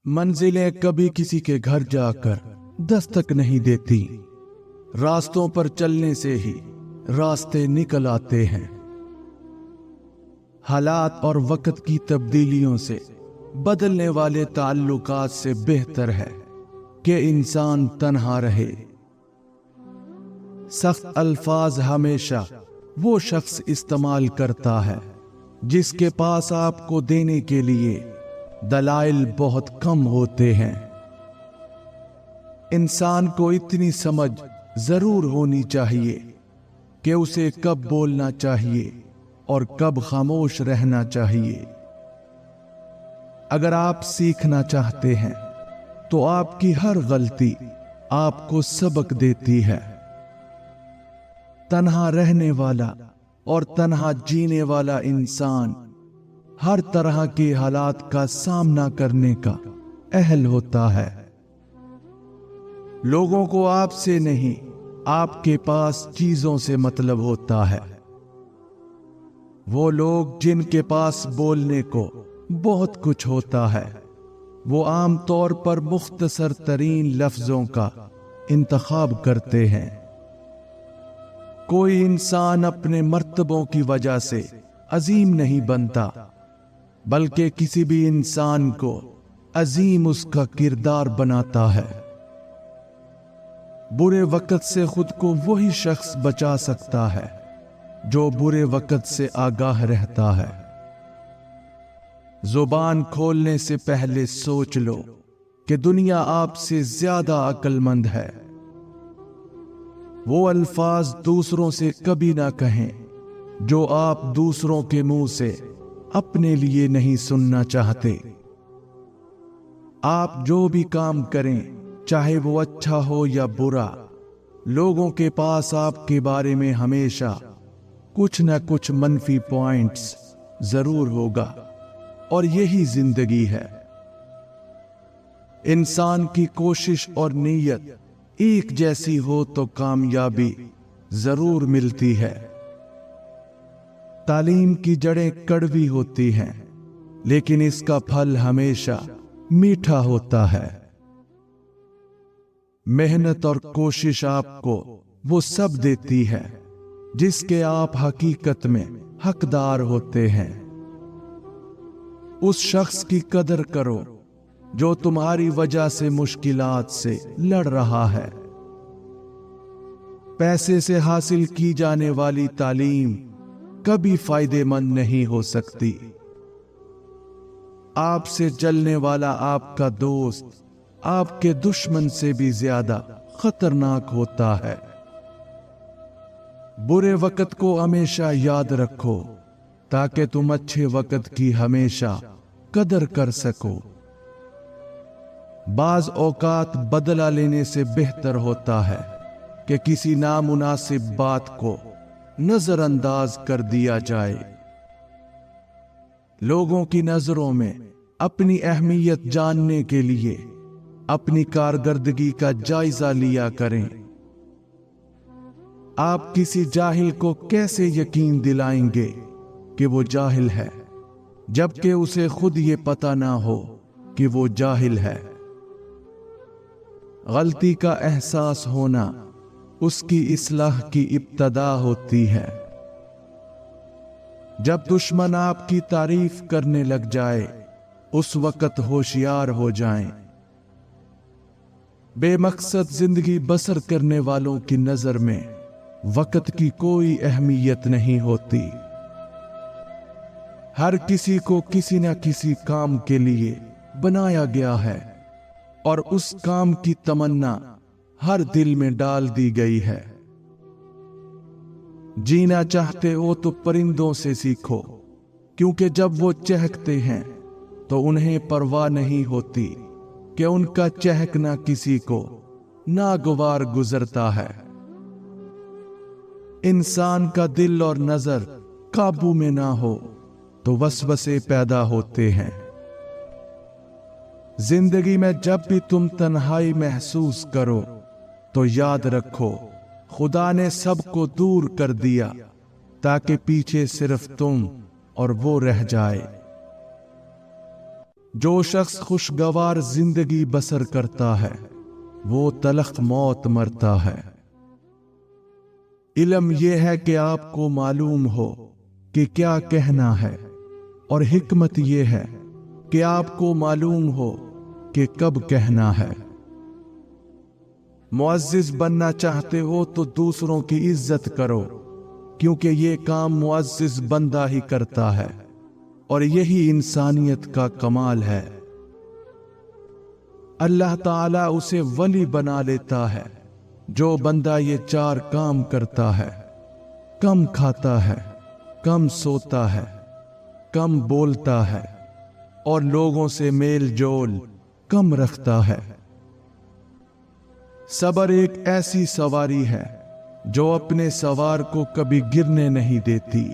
منزلیں کبھی کسی کے گھر جا کر دستک نہیں دیتی، راستوں پر چلنے سے ہی راستے نکل آتے ہیں۔ حالات اور وقت کی تبدیلیوں سے بدلنے والے تعلقات سے بہتر ہے کہ انسان تنہا رہے۔ سخت الفاظ ہمیشہ وہ شخص استعمال کرتا ہے جس کے پاس آپ کو دینے کے لیے دلائل بہت کم ہوتے ہیں۔ انسان کو اتنی سمجھ ضرور ہونی چاہیے کہ اسے کب بولنا چاہیے اور کب خاموش رہنا چاہیے۔ اگر آپ سیکھنا چاہتے ہیں تو آپ کی ہر غلطی آپ کو سبق دیتی ہے۔ تنہا رہنے والا اور تنہا جینے والا انسان ہر طرح کے حالات کا سامنا کرنے کا اہل ہوتا ہے۔ لوگوں کو آپ سے نہیں، آپ کے پاس چیزوں سے مطلب ہوتا ہے۔ وہ لوگ جن کے پاس بولنے کو بہت کچھ ہوتا ہے، وہ عام طور پر مختصر ترین لفظوں کا انتخاب کرتے ہیں۔ کوئی انسان اپنے مرتبوں کی وجہ سے عظیم نہیں بنتا، بلکہ کسی بھی انسان کو عظیم اس کا کردار بناتا ہے۔ برے وقت سے خود کو وہی شخص بچا سکتا ہے جو برے وقت سے آگاہ رہتا ہے۔ زبان کھولنے سے پہلے سوچ لو کہ دنیا آپ سے زیادہ عقل مند ہے۔ وہ الفاظ دوسروں سے کبھی نہ کہیں جو آپ دوسروں کے منہ سے اپنے لیے نہیں سننا چاہتے۔ آپ جو بھی کام کریں، چاہے وہ اچھا ہو یا برا، لوگوں کے پاس آپ کے بارے میں ہمیشہ کچھ نہ کچھ منفی پوائنٹس ضرور ہوگا، اور یہی زندگی ہے۔ انسان کی کوشش اور نیت ایک جیسی ہو تو کامیابی ضرور ملتی ہے۔ تعلیم کی جڑیں کڑوی ہوتی ہیں، لیکن اس کا پھل ہمیشہ میٹھا ہوتا ہے۔ محنت اور کوشش آپ کو وہ سب دیتی ہے جس کے آپ حقیقت میں حقدار ہوتے ہیں۔ اس شخص کی قدر کرو جو تمہاری وجہ سے مشکلات سے لڑ رہا ہے۔ پیسے سے حاصل کی جانے والی تعلیم کبھی فائدے مند نہیں ہو سکتی۔ آپ سے جلنے والا آپ کا دوست آپ کے دشمن سے بھی زیادہ خطرناک ہوتا ہے۔ برے وقت کو ہمیشہ یاد رکھو تاکہ تم اچھے وقت کی ہمیشہ قدر کر سکو۔ بعض اوقات بدلہ لینے سے بہتر ہوتا ہے کہ کسی نامناسب بات کو نظر انداز کر دیا جائے۔ لوگوں کی نظروں میں اپنی اہمیت جاننے کے لیے اپنی کارکردگی کا جائزہ لیا کریں۔ آپ کسی جاہل کو کیسے یقین دلائیں گے کہ وہ جاہل ہے، جبکہ اسے خود یہ پتہ نہ ہو کہ وہ جاہل ہے۔ غلطی کا احساس ہونا اس کی اصلاح کی ابتدا ہوتی ہے۔ جب دشمن آپ کی تعریف کرنے لگ جائے، اس وقت ہوشیار ہو جائیں۔ بے مقصد زندگی بسر کرنے والوں کی نظر میں وقت کی کوئی اہمیت نہیں ہوتی۔ ہر کسی کو کسی نہ کسی کام کے لیے بنایا گیا ہے، اور اس کام کی تمنا ہر دل میں ڈال دی گئی ہے۔ جینا چاہتے ہو تو پرندوں سے سیکھو، کیونکہ جب وہ چہکتے ہیں تو انہیں پرواہ نہیں ہوتی کہ ان کا چہکنا کسی کو ناگوار گزرتا ہے۔ انسان کا دل اور نظر قابو میں نہ ہو تو وسوسے پیدا ہوتے ہیں۔ زندگی میں جب بھی تم تنہائی محسوس کرو تو یاد رکھو خدا نے سب کو دور کر دیا تاکہ پیچھے صرف تم اور وہ رہ جائے۔ جو شخص خوشگوار زندگی بسر کرتا ہے وہ تلخ موت مرتا ہے۔ علم یہ ہے کہ آپ کو معلوم ہو کہ کیا کہنا ہے، اور حکمت یہ ہے کہ آپ کو معلوم ہو کہ کب کہنا ہے۔ معزز بننا چاہتے ہو تو دوسروں کی عزت کرو، کیونکہ یہ کام معزز بندہ ہی کرتا ہے، اور یہی انسانیت کا کمال ہے۔ اللہ تعالیٰ اسے ولی بنا لیتا ہے جو بندہ یہ 4 کام کرتا ہے: کم کھاتا ہے، کم سوتا ہے، کم بولتا ہے، اور لوگوں سے میل جول کم رکھتا ہے۔ صبر ایک ایسی سواری ہے جو اپنے سوار کو کبھی گرنے نہیں دیتی،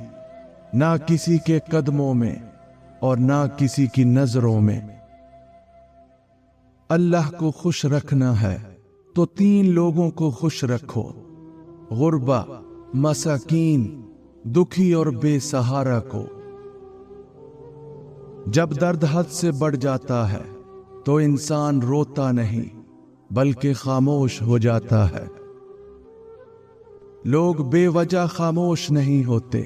نہ کسی کے قدموں میں اور نہ کسی کی نظروں میں۔ اللہ کو خوش رکھنا ہے تو 3 لوگوں کو خوش رکھو: غربا، مساکین، دکھی اور بے سہارا کو۔ جب درد حد سے بڑھ جاتا ہے تو انسان روتا نہیں بلکہ خاموش ہو جاتا ہے۔ لوگ بے وجہ خاموش نہیں ہوتے،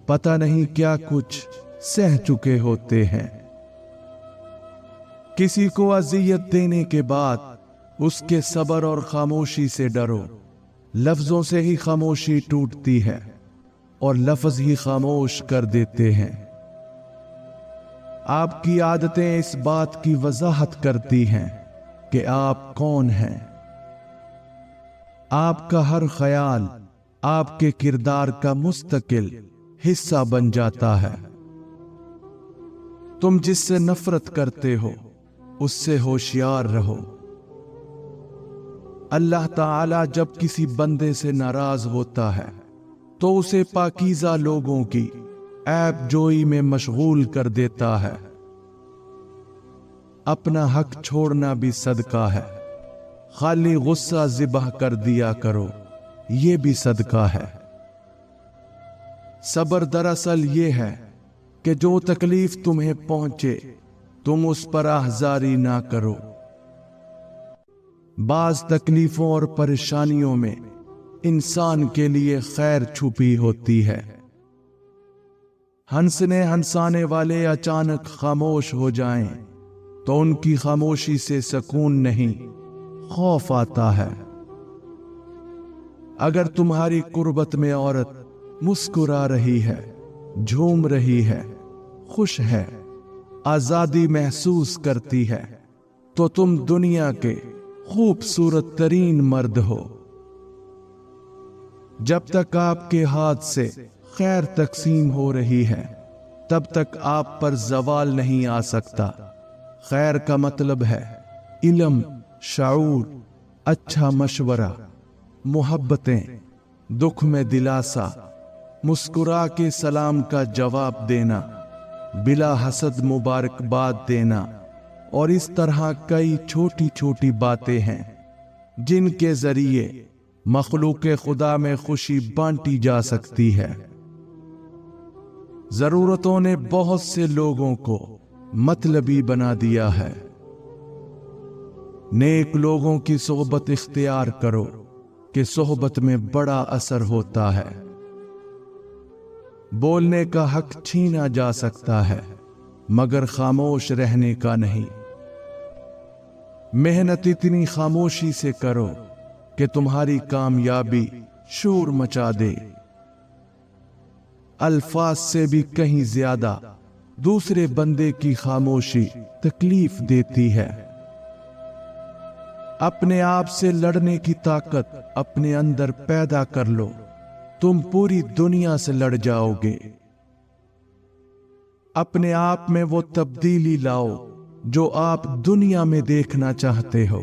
پتہ نہیں کیا کچھ سہ چکے ہوتے ہیں۔ کسی کو اذیت دینے کے بعد اس کے صبر اور خاموشی سے ڈرو۔ لفظوں سے ہی خاموشی ٹوٹتی ہے اور لفظ ہی خاموش کر دیتے ہیں۔ آپ کی عادتیں اس بات کی وضاحت کرتی ہیں کہ آپ کون ہیں۔ آپ کا ہر خیال آپ کے کردار کا مستقل حصہ بن جاتا ہے۔ تم جس سے نفرت کرتے ہو اس سے ہوشیار رہو۔ اللہ تعالی جب کسی بندے سے ناراض ہوتا ہے تو اسے پاکیزہ لوگوں کی عیب جوئی میں مشغول کر دیتا ہے۔ اپنا حق چھوڑنا بھی صدقہ ہے۔ خالی غصہ ذبح کر دیا کرو، یہ بھی صدقہ ہے۔ صبر دراصل یہ ہے کہ جو تکلیف تمہیں پہنچے تم اس پر آہذاری نہ کرو۔ بعض تکلیفوں اور پریشانیوں میں انسان کے لیے خیر چھپی ہوتی ہے۔ ہنسنے ہنسانے والے اچانک خاموش ہو جائیں تو ان کی خاموشی سے سکون نہیں، خوف آتا ہے۔ اگر تمہاری قربت میں عورت مسکرا رہی ہے، جھوم رہی ہے، خوش ہے، آزادی محسوس کرتی ہے، تو تم دنیا کے خوبصورت ترین مرد ہو۔ جب تک آپ کے ہاتھ سے خیر تقسیم ہو رہی ہے تب تک آپ پر زوال نہیں آ سکتا۔ خیر کا مطلب ہے علم، شعور، اچھا مشورہ، محبتیں، دکھ میں دلاسا، مسکرا کے سلام کا جواب دینا، بلا حسد مبارکباد دینا، اور اس طرح کئی چھوٹی چھوٹی باتیں ہیں جن کے ذریعے مخلوق خدا میں خوشی بانٹی جا سکتی ہے۔ ضرورتوں نے بہت سے لوگوں کو مطلبی بنا دیا ہے۔ نیک لوگوں کی صحبت اختیار کرو کہ صحبت میں بڑا اثر ہوتا ہے۔ بولنے کا حق چھینا جا سکتا ہے مگر خاموش رہنے کا نہیں۔ محنت اتنی خاموشی سے کرو کہ تمہاری کامیابی شور مچا دے۔ الفاظ سے بھی کہیں زیادہ دوسرے بندے کی خاموشی تکلیف دیتی ہے۔ اپنے آپ سے لڑنے کی طاقت اپنے اندر پیدا کر لو، تم پوری دنیا سے لڑ جاؤ گے۔ اپنے آپ میں وہ تبدیلی لاؤ جو آپ دنیا میں دیکھنا چاہتے ہو۔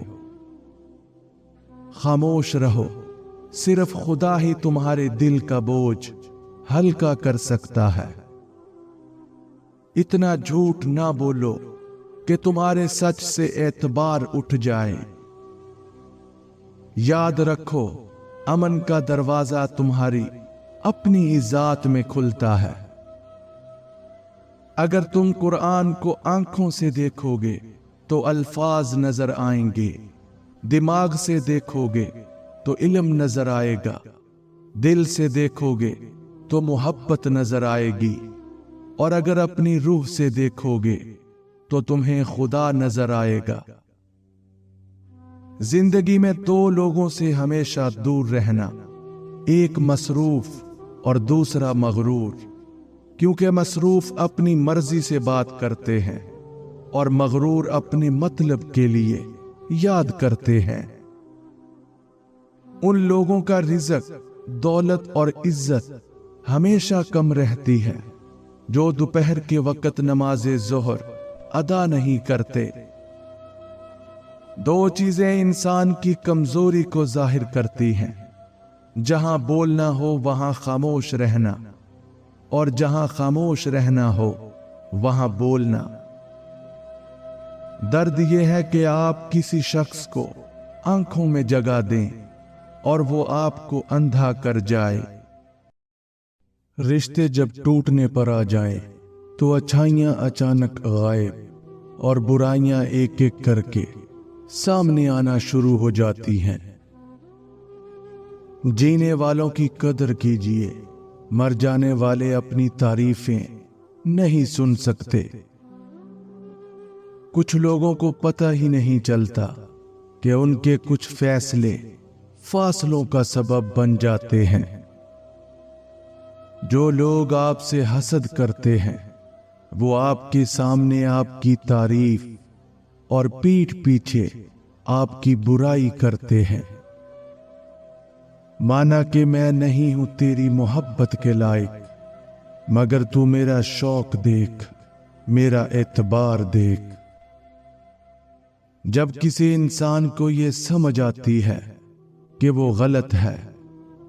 خاموش رہو، صرف خدا ہی تمہارے دل کا بوجھ ہلکا کر سکتا ہے۔ اتنا جھوٹ نہ بولو کہ تمہارے سچ سے اعتبار اٹھ جائے۔ یاد رکھو، امن کا دروازہ تمہاری اپنی ذات میں کھلتا ہے۔ अगर तुम कुरान को आंखों से देखोगे तो अल्फाज नजर आएंगे, दिमाग से देखोगे तो इल्म नजर आएगा, दिल से देखोगे तो मोहब्बत नजर आएगी, और अगर अपनी रूह से देखोगे तो तुम्हें खुदा नजर आएगा। जिंदगी में दो लोगों से हमेशा दूर रहना, एक मसरूफ और दूसरा मगरूर, क्योंकि मसरूफ अपनी मर्जी से बात करते हैं और मगरूर अपने मतलब के लिए याद करते हैं। उन लोगों का रिज़्क, दौलत और इज्जत हमेशा कम रहती है जो दोपहर के वक्त नमाज़े ज़ोहर अदा नहीं करते। दो चीजें इंसान की कमजोरी को जाहिर करती हैं, जहां बोलना हो वहां खामोश रहना, और जहां खामोश रहना हो वहां बोलना। दर्द यह है कि आप किसी शख्स को आंखों में जगह दें और वो आपको अंधा कर जाए। रिश्ते जब टूटने पर आ जाएं, तो अच्छाइयां अचानक गायब और बुराइयां एक एक करके सामने आना शुरू हो जाती हैं। जीने वालों की कदर कीजिए, मर जाने वाले अपनी तारीफें नहीं सुन सकते। कुछ लोगों को पता ही नहीं चलता कि उनके कुछ फैसले फासलों का सबब बन जाते हैं। जो लोग आपसे हसद करते हैं वो आपके सामने आपकी तारीफ और पीठ पीछे आपकी बुराई करते हैं। माना कि मैं नहीं हूं तेरी मोहब्बत के लायक, मगर तू मेरा शौक देख, मेरा एतबार देख। जब किसी इंसान को यह समझ आती है कि वो गलत है,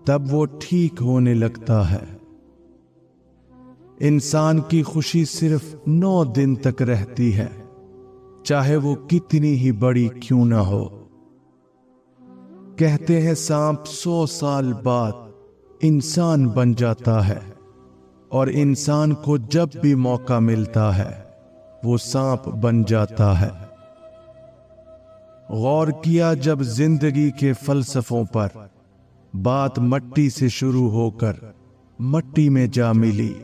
तब वो ठीक होने लगता है। इंसान की खुशी सिर्फ 9 दिन तक रहती है, चाहे वो कितनी ही बड़ी क्यों ना हो। कहते हैं सांप 100 साल बाद इंसान बन जाता है, और इंसान को जब भी मौका मिलता है वो सांप बन जाता है। गौर किया जब जिंदगी के फलसफों पर, बात मट्टी से शुरू होकर मट्टी में जा मिली।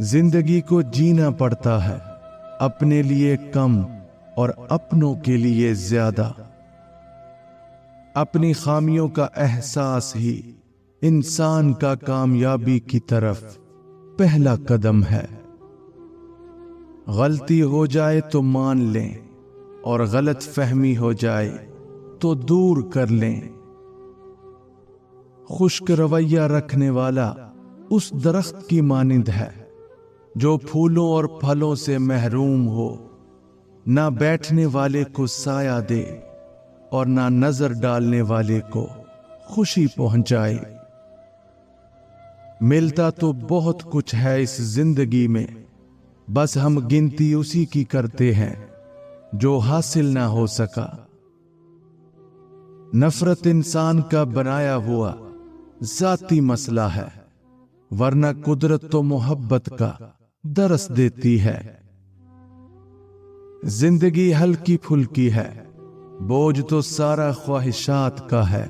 जिंदगी को जीना पड़ता है, अपने लिए कम और अपनों के लिए ज्यादा। अपनी खामियों का एहसास ही इंसान का कामयाबी की तरफ पहला कदम है। गलती हो जाए तो मान लें, और गलत फहमी हो जाए तो दूर कर लें। खुश्क रवैया रखने वाला उस दरख्त की मानिंद है जो फूलों और फलों से महरूम हो, ना बैठने वाले को साया दे और ना नजर डालने वाले को खुशी पहुंचाए। मिलता तो बहुत कुछ है इस जिंदगी में, बस हम गिनती उसी की करते हैं जो हासिल ना हो सका। नफरत इंसान का बनाया हुआ जाती मसला है, वरना कुदरत तो मोहब्बत का दरस देती है। जिंदगी हल्की फुल्की है, बोझ तो सारा ख्वाहिशात का है।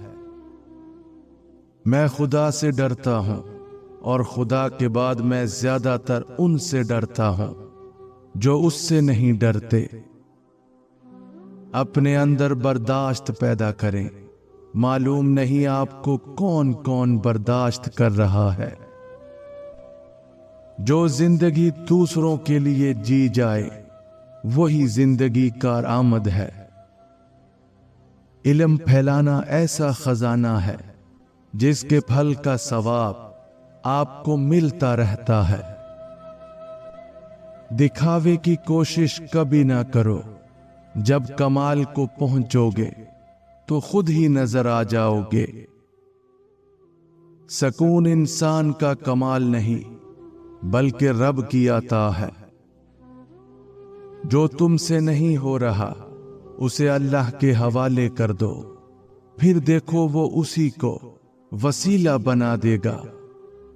मैं खुदा से डरता हूं, और खुदा के बाद मैं ज्यादातर उनसे डरता हूं जो उससे नहीं डरते। अपने अंदर बर्दाश्त पैदा करें, मालूम नहीं आपको कौन कौन बर्दाश्त कर रहा है। जो जिंदगी दूसरों के लिए जी जाए वही जिंदगी कारआमद है। इल्म फैलाना ऐसा खजाना है जिसके फल का सवाब आपको मिलता रहता है। दिखावे की कोशिश कभी ना करो, जब कमाल को पहुंचोगे तो खुद ही नजर आ जाओगे। सकून इंसान का कमाल नहीं बल्कि रब की अता है। जो तुमसे नहीं हो रहा उसे अल्लाह के हवाले कर दो, फिर देखो वो उसी को वसीला बना देगा।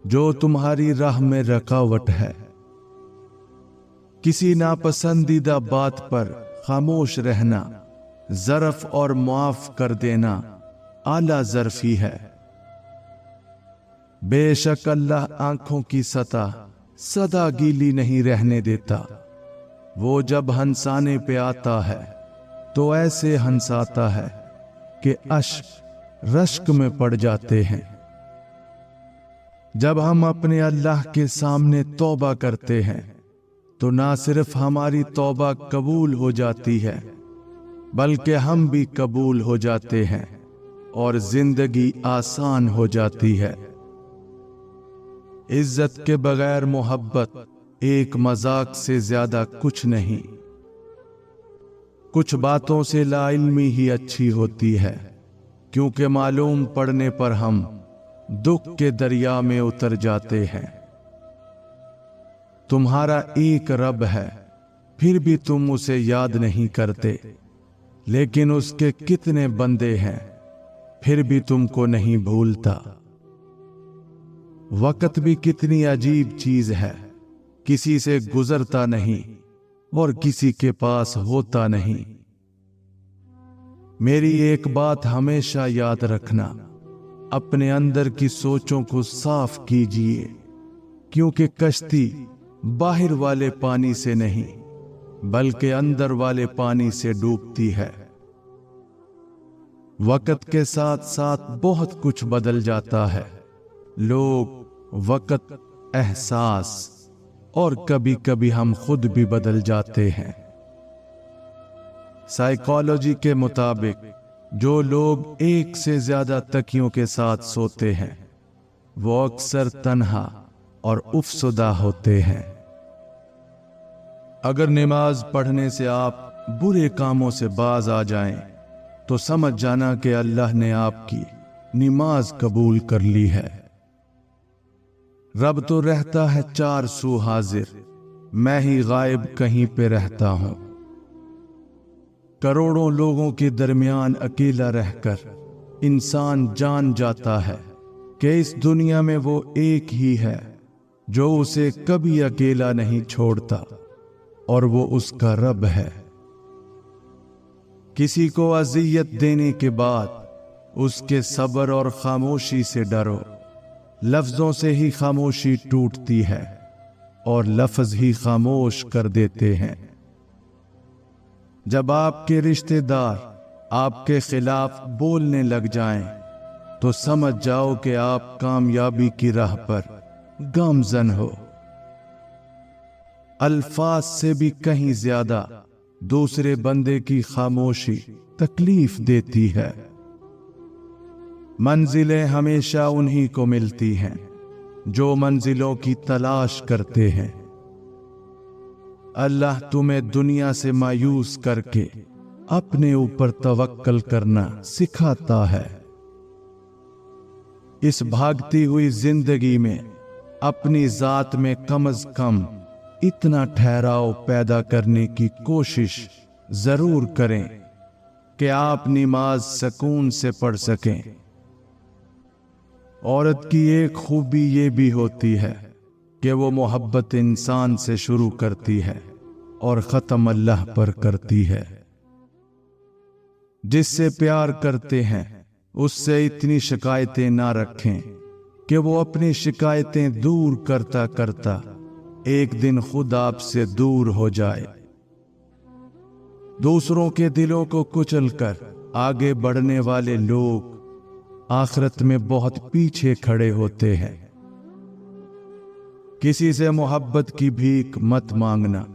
जो तुम्हारी राह में रुकावट है किसी नापसंदीदा बात पर खामोश रहना, ज़र्फ और मुआफ कर देना आला ज़र्फी है। बेशक अल्लाह आंखों की सतह सदा गीली नहीं रहने देता। वो जब हंसाने पे आता है तो ऐसे हंसाता है कि अश्क रश्क में पड़ जाते हैं। जब हम अपने अल्लाह के सामने तौबा करते हैं तो ना सिर्फ हमारी तौबा कबूल हो जाती है बल्कि हम भी कबूल हो जाते हैं और जिंदगी आसान हो जाती है। इज्जत के बगैर मोहब्बत एक मजाक से ज्यादा कुछ नहीं। कुछ बातों से लाइल्मी ही अच्छी होती है, क्योंकि मालूम पड़ने पर हम दुख के दरिया में उतर जाते हैं। तुम्हारा एक रब है, फिर भी तुम उसे याद नहीं करते, लेकिन उसके कितने बंदे हैं, फिर भी तुमको नहीं भूलता। वक्त भी कितनी अजीब चीज है, किसी से गुजरता नहीं और किसी के पास होता नहीं। मेरी एक बात हमेशा याद रखना, अपने अंदर की सोचों को साफ कीजिए, क्योंकि कश्ती बाहर वाले पानी से नहीं बल्कि अंदर वाले पानी से डूबती है। वक्त के साथ साथ बहुत कुछ बदल जाता है, लोग, वक्त, एहसास और कभी कभी हम खुद भी बदल जाते हैं। साइकोलॉजी के मुताबिक जो लोग एक से ज्यादा तकियों के साथ सोते हैं वो अक्सर तन्हा और उफसुदा होते हैं। अगर नमाज पढ़ने से आप बुरे कामों से बाज आ जाएं तो समझ जाना कि अल्लाह ने आपकी नमाज कबूल कर ली है। रब तो रहता है चार सू हाजिर, मैं ही गायब कहीं पे रहता हूं। करोड़ों लोगों के दरमियान अकेला रहकर इंसान जान जाता है कि इस दुनिया में वो एक ही है जो उसे कभी अकेला नहीं छोड़ता, और वो उसका रब है। किसी को अजियत देने के बाद उसके सब्र और खामोशी से डरो। लफ्जों से ही खामोशी टूटती है और लफ्ज ही खामोश कर देते हैं। जब आपके रिश्तेदार आपके खिलाफ बोलने लग जाएं, तो समझ जाओ कि आप कामयाबी की राह पर गामजन हो। अल्फाज से भी कहीं ज्यादा दूसरे बंदे की खामोशी तकलीफ देती है। मंजिलें हमेशा उन्हीं को मिलती हैं जो मंजिलों की तलाश करते हैं। अल्लाह तुम्हें दुनिया से मायूस करके अपने ऊपर तवक्कल करना सिखाता है। इस भागती हुई जिंदगी में अपनी जात में कम अज कम इतना ठहराव पैदा करने की कोशिश जरूर करें कि आप नमाज सुकून से पढ़ सकें। औरत की एक खूबी ये भी होती है कि वो मोहब्बत इंसान से शुरू करती है और खत्म अल्लाह पर करती है। जिससे प्यार करते हैं उससे इतनी शिकायतें ना रखें कि वो अपनी शिकायतें दूर करता करता एक दिन खुद आपसे दूर हो जाए। दूसरों के दिलों को कुचलकर आगे बढ़ने वाले लोग आखिरत में बहुत पीछे खड़े होते हैं। किसी से मोहब्बत की भीख मत मांगना,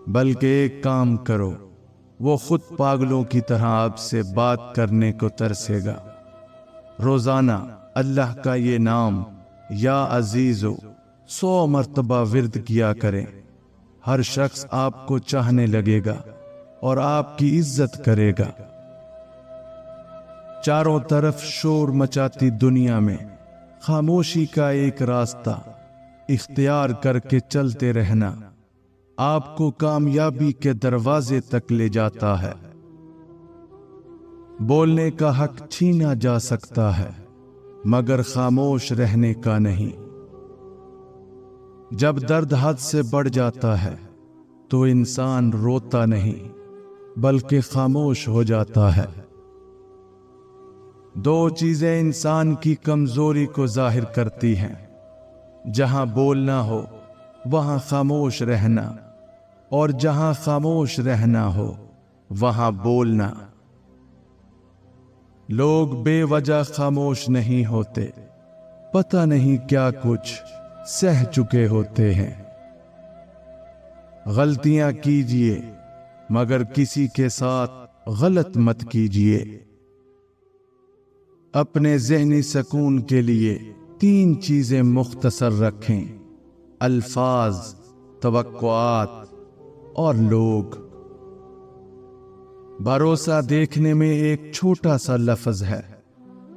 बल्कि एक काम करो, वो खुद पागलों की तरह आपसे बात करने को तरसेगा। रोजाना अल्लाह का ये नाम या अजीजो 100 मर्तबा विर्द किया करें। हर शख्स आपको चाहने लगेगा और आपकी इज्जत करेगा। चारों तरफ शोर मचाती दुनिया में खामोशी का एक रास्ता इख्तियार करके चलते रहना आपको कामयाबी के दरवाजे तक ले जाता है। बोलने का हक छीना जा सकता है, मगर खामोश रहने का नहीं। जब दर्द हद से बढ़ जाता है تو इंसान रोता नहीं बल्कि खामोश हो जाता है। दो चीजें इंसान की कमजोरी को जाहिर करती हैं, जहां बोलना हो वहां खामोश रहना, और जहां खामोश रहना हो वहां बोलना। लोग बेवजह खामोश नहीं होते, पता नहीं क्या कुछ सह चुके होते हैं। गलतियां कीजिए मगर किसी के साथ गलत मत कीजिए। अपने ज़हनी सुकून के लिए 3 चीजें मुख्तसर रखें: अल्फाज, तवक्कुआत और लोग। भरोसा देखने में एक छोटा सा लफ्ज है,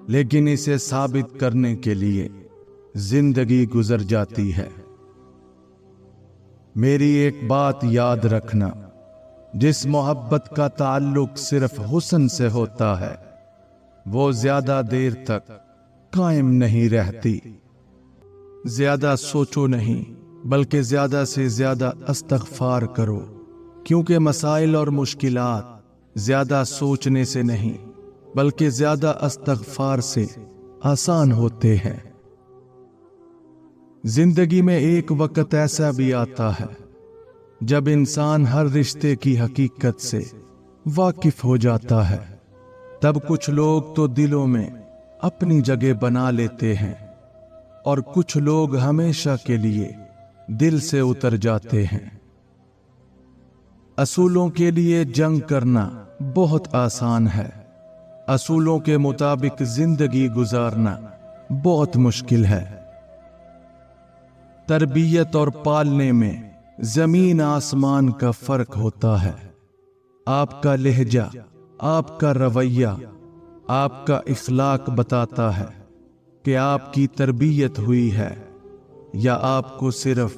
लेकिन इसे साबित करने के लिए जिंदगी गुजर जाती है। मेरी एक बात याद रखना, जिस मोहब्बत का ताल्लुक सिर्फ हुस्न से होता है वो ज्यादा देर तक कायम नहीं रहती। ज्यादा सोचो नहीं बल्कि ज्यादा से ज्यादा इस्तग़फ़ार करो, क्योंकि मसाइल और मुश्किलात ज्यादा सोचने से नहीं बल्कि ज्यादा इस्तग़फ़ार से आसान होते हैं। जिंदगी में एक वक्त ऐसा भी आता है जब इंसान हर रिश्ते की हकीकत से वाकिफ हो जाता है। तब कुछ लोग तो दिलों में अपनी जगह बना लेते हैं और कुछ लोग हमेशा के लिए दिल से उतर जाते हैं। असूलों के लिए जंग करना बहुत आसान है, असूलों के मुताबिक जिंदगी गुजारना बहुत मुश्किल है। तरबियत और पालने में जमीन आसमान का फर्क होता है। आपका लहजा, आपका रवैया, आपका इखलाक बताता है कि आपकी तरबियत हुई है या आपको सिर्फ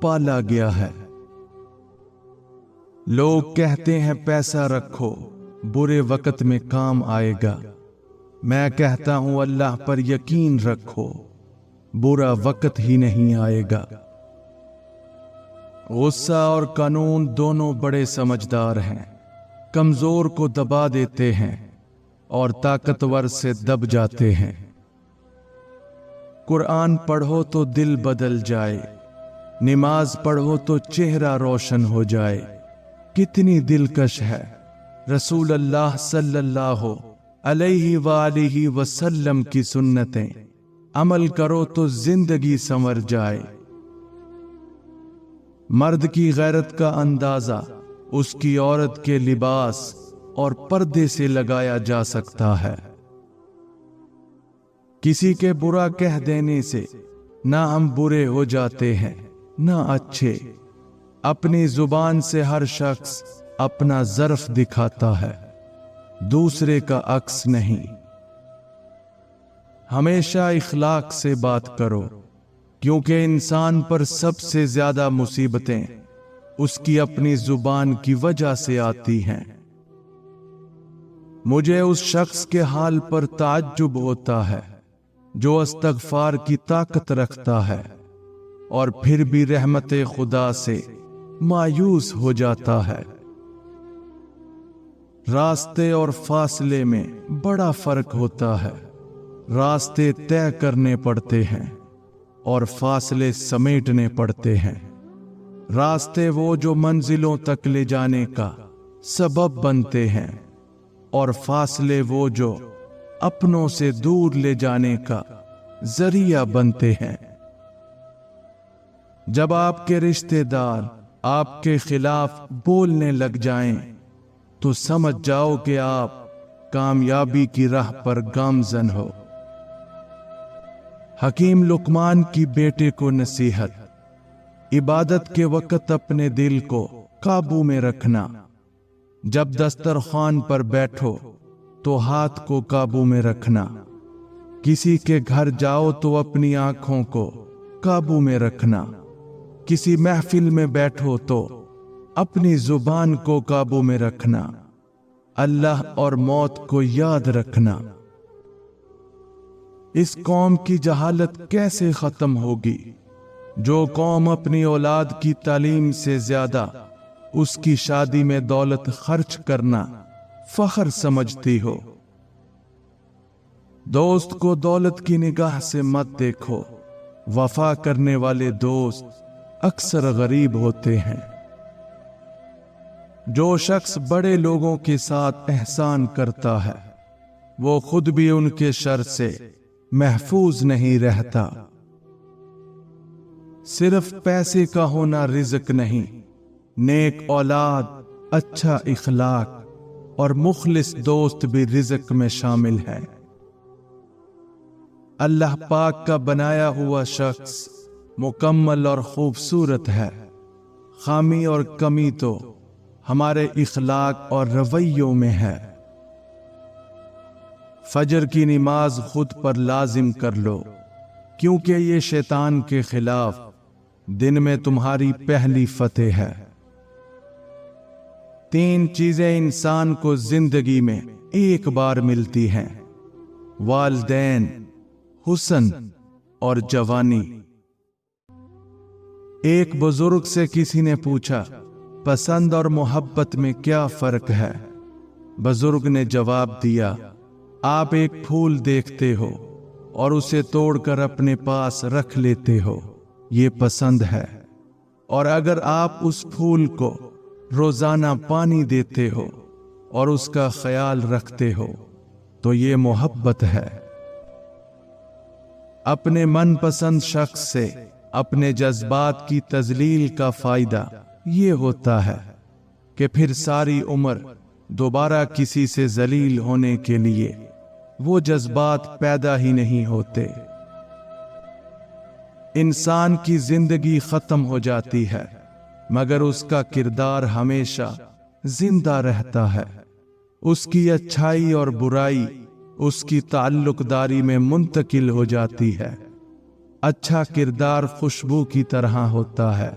पाला गया है। लोग कहते हैं पैसा रखो, बुरे वक्त में काम आएगा। मैं कहता हूं अल्लाह पर यकीन रखो, बुरा वक्त ही नहीं आएगा। गुस्सा और कानून दोनों बड़े समझदार हैं, कमजोर को दबा देते हैं और ताकतवर से दब जाते हैं। कुरान पढ़ो तो दिल बदल जाए, नमाज पढ़ो तो चेहरा रोशन हो जाए। कितनी दिलकश है रसूल अल्लाह सल्लल्लाहु अलैहि वालिहि वसल्लम की सुन्नतें, अमल करो तो जिंदगी संवर जाए। मर्द की गैरत का अंदाजा उसकी औरत के लिबास और पर्दे से लगाया जा सकता है। किसी के बुरा कह देने से ना हम बुरे हो जाते हैं ना अच्छे। अपनी जुबान से हर शख्स अपना ज़र्फ दिखाता है, दूसरे का अक्स नहीं। हमेशा इखलाक से बात करो, क्योंकि इंसान पर सबसे ज्यादा मुसीबतें उसकी अपनी जुबान की वजह से आती हैं। मुझे उस शख्स के हाल पर ताज्जुब होता है जो इस्तग़फ़ार की ताकत रखता है और फिर भी रहमते खुदा से मायूस हो जाता है। रास्ते और फासले में बड़ा फर्क होता है। रास्ते तय करने पड़ते हैं और फासले समेटने पड़ते हैं। रास्ते वो जो मंजिलों तक ले जाने का सबब बनते हैं और फासले वो जो अपनों से दूर ले जाने का जरिया बनते हैं। जब आपके रिश्तेदार आपके खिलाफ बोलने लग जाएं, तो समझ जाओ कि आप कामयाबी की राह पर गामजन हो। हकीम लुकमान की बेटे को नसीहत: इबादत के वक्त अपने दिल को काबू में रखना। जब दस्तरखान पर बैठो तो हाथ को काबू में रखना। किसी के घर जाओ तो अपनी आंखों को काबू में रखना। किसी महफिल में बैठो तो अपनी जुबान को काबू में रखना। अल्लाह और मौत को याद रखना। इस कौम की जहालत कैसे खत्म होगी जो कौम अपनी औलाद की तालीम से ज्यादा اس کی شادی میں دولت خرچ کرنا فخر سمجھتی ہو۔ دوست کو دولت کی نگاہ سے مت دیکھو، وفا کرنے والے دوست اکثر غریب ہوتے ہیں۔ جو شخص بڑے لوگوں کے ساتھ احسان کرتا ہے وہ خود بھی ان کے شر سے محفوظ نہیں رہتا۔ صرف پیسے کا ہونا رزق نہیں، نیک اولاد، اچھا اخلاق اور مخلص دوست بھی رزق میں شامل ہے۔ اللہ پاک کا بنایا ہوا شخص مکمل اور خوبصورت ہے، خامی اور کمی تو ہمارے اخلاق اور رویوں میں ہے۔ فجر کی نماز خود پر لازم کر لو، کیونکہ یہ شیطان کے خلاف دن میں تمہاری پہلی فتح ہے۔ 3 چیزیں انسان کو زندگی میں ایک بار ملتی ہیں: والدین، حسن اور جوانی۔ ایک بزرگ سے کسی نے پوچھا، پسند اور محبت میں کیا فرق ہے؟ بزرگ نے جواب دیا، آپ ایک پھول دیکھتے ہو اور اسے توڑ کر اپنے پاس رکھ لیتے ہو، یہ پسند ہے، اور اگر آپ اس پھول کو روزانہ پانی دیتے ہو اور اس کا خیال رکھتے ہو تو یہ محبت ہے۔ اپنے من پسند شخص سے اپنے جذبات کی تذلیل کا فائدہ یہ ہوتا ہے کہ پھر ساری عمر دوبارہ کسی سے ذلیل ہونے کے لیے وہ جذبات پیدا ہی نہیں ہوتے۔ انسان کی زندگی ختم ہو جاتی ہے مگر اس کا کردار ہمیشہ زندہ رہتا ہے۔ اس کی اچھائی اور برائی اس کی تعلق داری میں منتقل ہو جاتی ہے۔ اچھا کردار خوشبو کی طرح ہوتا ہے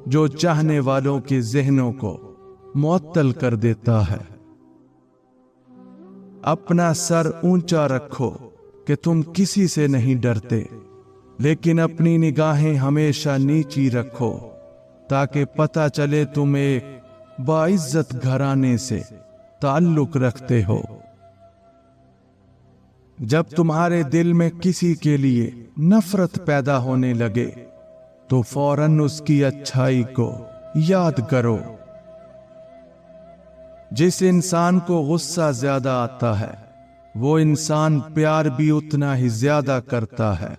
جو چاہنے والوں کے ذہنوں کو معطل کر دیتا ہے۔ اپنا سر اونچا رکھو کہ تم کسی سے نہیں ڈرتے، لیکن اپنی نگاہیں ہمیشہ نیچی رکھو تاکہ پتہ چلے تم ایک باعزت گھرانے سے تعلق رکھتے ہو۔ جب تمہارے دل میں کسی کے لیے نفرت پیدا ہونے لگے تو فوراً اس کی اچھائی کو یاد کرو۔ جس انسان کو غصہ زیادہ آتا ہے وہ انسان پیار بھی اتنا ہی زیادہ کرتا ہے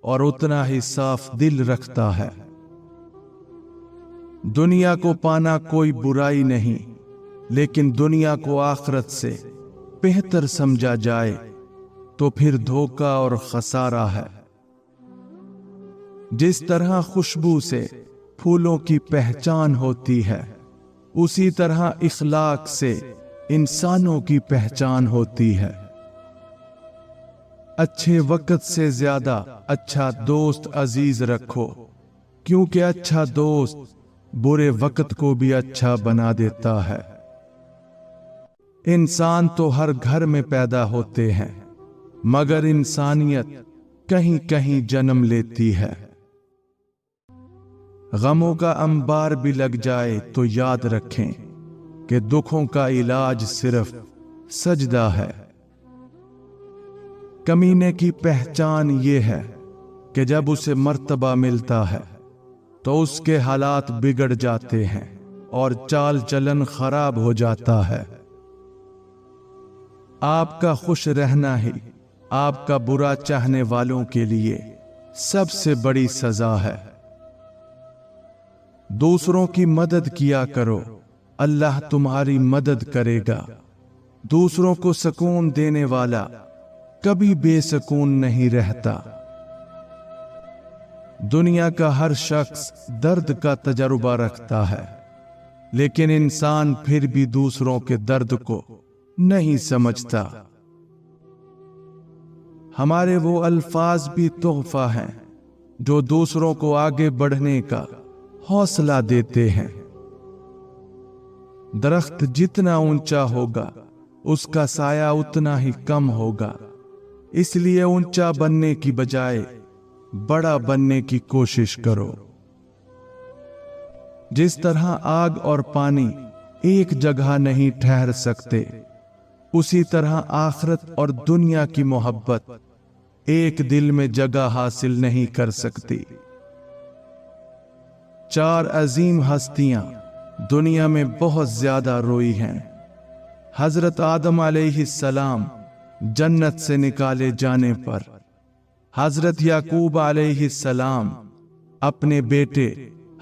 اور اتنا ہی صاف دل رکھتا ہے۔ دنیا کو پانا کوئی برائی نہیں، لیکن دنیا کو آخرت سے بہتر سمجھا جائے تو پھر دھوکہ اور خسارہ ہے۔ جس طرح خوشبو سے پھولوں کی پہچان ہوتی ہے اسی طرح اخلاق سے انسانوں کی پہچان ہوتی ہے۔ اچھے وقت سے زیادہ اچھا دوست عزیز رکھو، کیونکہ اچھا دوست برے وقت کو بھی اچھا بنا دیتا ہے۔ انسان تو ہر گھر میں پیدا ہوتے ہیں مگر انسانیت کہیں کہیں جنم لیتی ہے۔ غموں کا انبار بھی لگ جائے تو یاد رکھیں کہ دکھوں کا علاج صرف سجدہ ہے۔ کمینے کی پہچان یہ ہے کہ جب اسے مرتبہ ملتا ہے تو اس کے حالات بگڑ جاتے ہیں اور چال چلن خراب ہو جاتا ہے۔ آپ کا خوش رہنا ہی آپ کا برا چاہنے والوں کے لیے سب سے بڑی سزا ہے۔ دوسروں کی مدد کیا کرو، اللہ تمہاری مدد کرے گا۔ دوسروں کو سکون دینے والا کبھی بے سکون نہیں رہتا۔ دنیا کا ہر شخص درد کا تجربہ رکھتا ہے، لیکن انسان پھر بھی دوسروں کے درد کو نہیں سمجھتا۔ ہمارے وہ الفاظ بھی تحفہ ہیں جو دوسروں کو آگے بڑھنے کا حوصلہ دیتے ہیں۔ درخت جتنا اونچا ہوگا اس کا سایہ اتنا ہی کم ہوگا، اس لیے اونچا بننے کی بجائے بڑا بننے کی کوشش کرو۔ जिस तरह आग और पानी एक जगह नहीं ठहर सकते, उसी तरह आखिरत और दुनिया की मोहब्बत एक दिल में जगह हासिल नहीं कर सकती। 4 अजीम हस्तियां दुनिया में बहुत ज्यादा रोई हैं। हजरत आदम अलैहिस्सलाम जन्नत से निकाले जाने पर, हजरत याकूब अलैहिस्सलाम अपने बेटे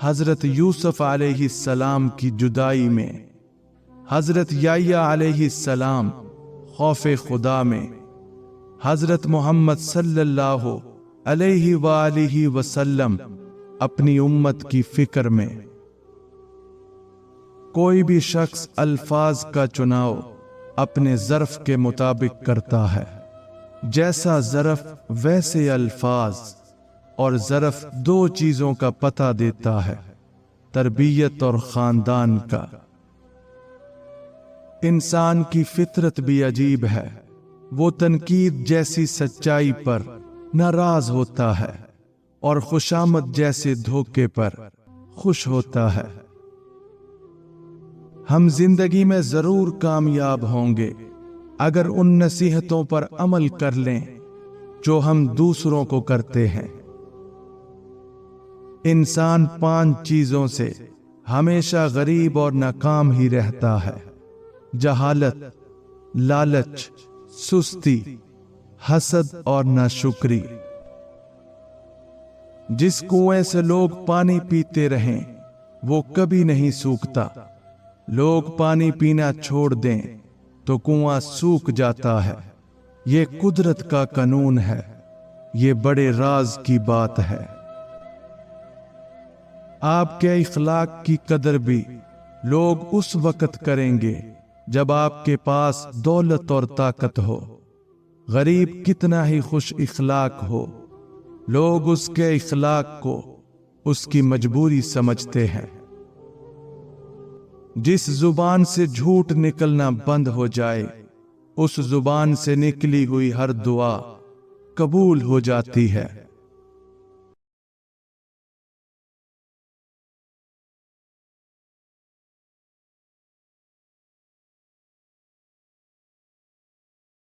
हजरत यूसुफ अलैहिस्सलाम की जुदाई में, हजरत याह्या अलैहिस्सलाम खौफे खुदा में, हजरत मोहम्मद सल्लल्लाहु अलैहि वसल्लम अपनी उम्मत की फिक्र में। कोई भी शख्स अल्फाज का चुनाव अपने ज़र्फ के मुताबिक करता है। जैसा ज़र्फ वैसे अल्फाज, और ज़र्फ 2 चीज़ों का पता देता है, तरबियत और ख़ानदान का। इंसान की फितरत भी अजीब है। वो तनकीद जैसी सच्चाई पर नाराज होता है और खुशामद जैसे धोखे पर खुश होता है। हम जिंदगी में जरूर कामयाब होंगे अगर उन नसीहतों पर अमल कर लें जो हम दूसरों को करते हैं। इंसान 5 चीजों से हमेशा गरीब और नाकाम ही रहता है: जहालत, लालच, सुस्ती, हसद और नाशुक्री। जिस कुएं से लोग पानी पीते रहें वो कभी नहीं सूखता। लोग पानी पीना छोड़ दें तो कुआं सूख जाता है। ये कुदरत का कानून है। ये बड़े राज की बात है। आपके इखलाक की कदर भी लोग उस वक्त करेंगे जब आपके पास दौलत और ताकत हो। गरीब कितना ही खुश इखलाक हो, लोग उसके इखलाक को उसकी मजबूरी समझते हैं। जिस जुबान से झूठ निकलना बंद हो जाए, उस जुबान से निकली हुई हर दुआ कबूल हो जाती है।